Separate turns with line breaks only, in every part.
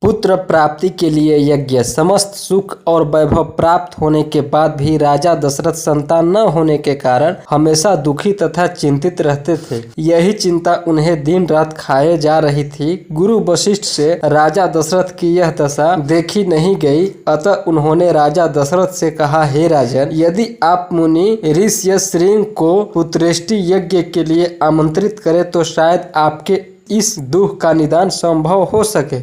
पुत्र प्राप्ति के लिए यज्ञ। समस्त सुख और वैभव प्राप्त होने के बाद भी राजा दशरथ संतान न होने के कारण हमेशा दुखी तथा चिंतित रहते थे। यही चिंता उन्हें दिन रात खाए जा रही थी। गुरु वशिष्ठ से राजा दशरथ की यह दशा देखी नहीं गई, अतः उन्होंने राजा दशरथ से कहा, हे राजन, यदि आप मुनि ऋषि श्रृंग को पुत्रेष्टि यज्ञ के लिए आमंत्रित करें तो शायद आपके इस दुख का निदान संभव हो सके।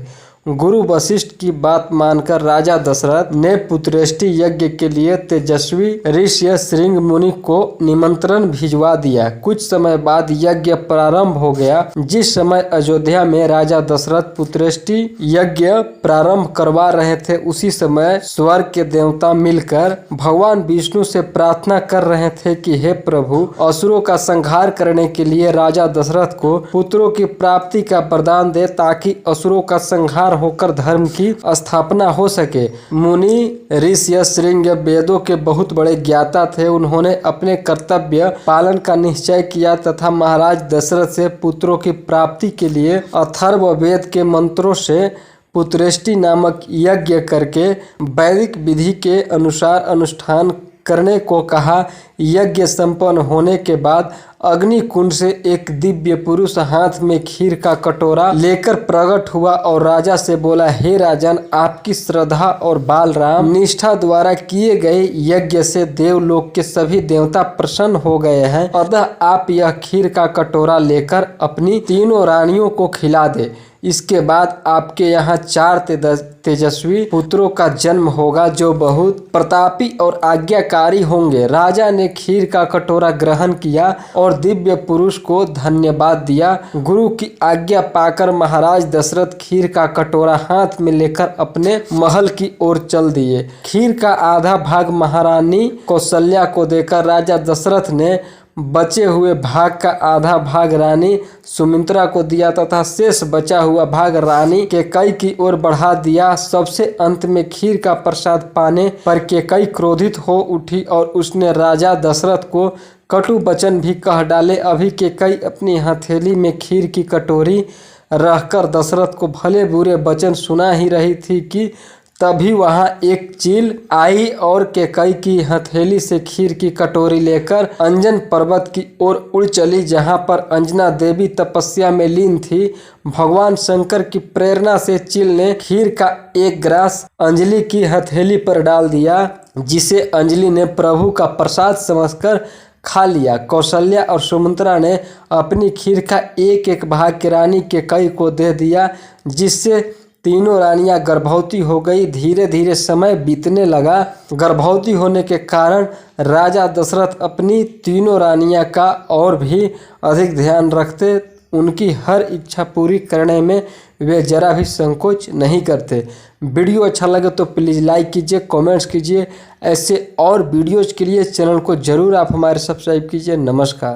गुरु वशिष्ठ की बात मानकर राजा दशरथ ने पुत्रेष्टि यज्ञ के लिए तेजस्वी ऋषि श्रृंग मुनि को निमंत्रण भिजवा दिया। कुछ समय बाद यज्ञ प्रारंभ हो गया। जिस समय अयोध्या में राजा दशरथ पुत्रेष्टि यज्ञ प्रारंभ करवा रहे थे, उसी समय स्वर्ग के देवता मिलकर भगवान विष्णु से प्रार्थना कर रहे थे कि हे प्रभु, असुरों का संहार करने के लिए राजा दशरथ को पुत्रों की प्राप्ति का वरदान दे, ताकि असुरों का संहार होकर धर्म की स्थापना हो सके। मुनि ऋषि श्रृंग वेदों के बहुत बड़े ज्ञाता थे। उन्होंने अपने कर्तव्य पालन का निश्चय किया तथा महाराज दशरथ से पुत्रों की प्राप्ति के लिए अथर्ववेद के मंत्रों से पुत्रेष्टि नामक यज्ञ करके वैदिक विधि के अनुसार अनुष्ठान करने को कहा। यज्ञ संपन्न होने के बाद अग्नि कुंड से एक दिव्य पुरुष हाथ में खीर का कटोरा लेकर प्रकट हुआ और राजा से बोला, हे राजन, आपकी श्रद्धा और बालराम निष्ठा द्वारा किए गए यज्ञ से देवलोक के सभी देवता प्रसन्न हो गए हैं, अतः आप यह खीर का कटोरा लेकर अपनी तीनों रानियों को खिला दे। इसके बाद आपके यहाँ 4 तेजस्वी पुत्रों का जन्म होगा जो बहुत प्रतापी और आज्ञाकारी होंगे। राजा ने खीर का कटोरा ग्रहण किया और दिव्य पुरुष को धन्यवाद दिया। गुरु की आज्ञा पाकर महाराज दशरथ खीर का कटोरा हाथ में लेकर अपने महल की ओर चल दिए। खीर का आधा भाग महारानी कौशल्या को देकर राजा दशरथ ने बचे हुए भाग का आधा भाग रानी सुमित्रा को दिया तथा शेष बचा हुआ भाग रानी कैकेयी की ओर बढ़ा दिया। सबसे अंत में खीर का प्रसाद पाने पर कैकेयी क्रोधित हो उठी और उसने राजा दशरथ को कटु वचन भी कह डाले। अभी कैकेयी अपनी हथेली में खीर की कटोरी रखकर दशरथ को भले बुरे वचन सुना ही रही थी कि तभी वहां एक चील आई और कैकेयी की हथेली से खीर की कटोरी लेकर अंजन पर्वत की ओर उड़ चली, जहां पर अंजना देवी तपस्या में लीन थी। भगवान शंकर की प्रेरणा से चील ने खीर का एक ग्रास अंजलि की हथेली पर डाल दिया, जिसे अंजलि ने प्रभु का प्रसाद समझकर खा लिया। कौशल्या और सुमित्रा ने अपनी खीर का एक एक भाग रानी कैकेयी को दे दिया, जिससे तीनों रानियां गर्भवती हो गई। धीरे धीरे समय बीतने लगा। गर्भवती होने के कारण राजा दशरथ अपनी तीनों रानियां का और भी अधिक ध्यान रखते। उनकी हर इच्छा पूरी करने में वे जरा भी संकोच नहीं करते। वीडियो अच्छा लगे तो प्लीज़ लाइक कीजिए, कमेंट्स कीजिए। ऐसे और वीडियोज़ के लिए चैनल को ज़रूर आप हमारे सब्सक्राइब कीजिए। नमस्कार।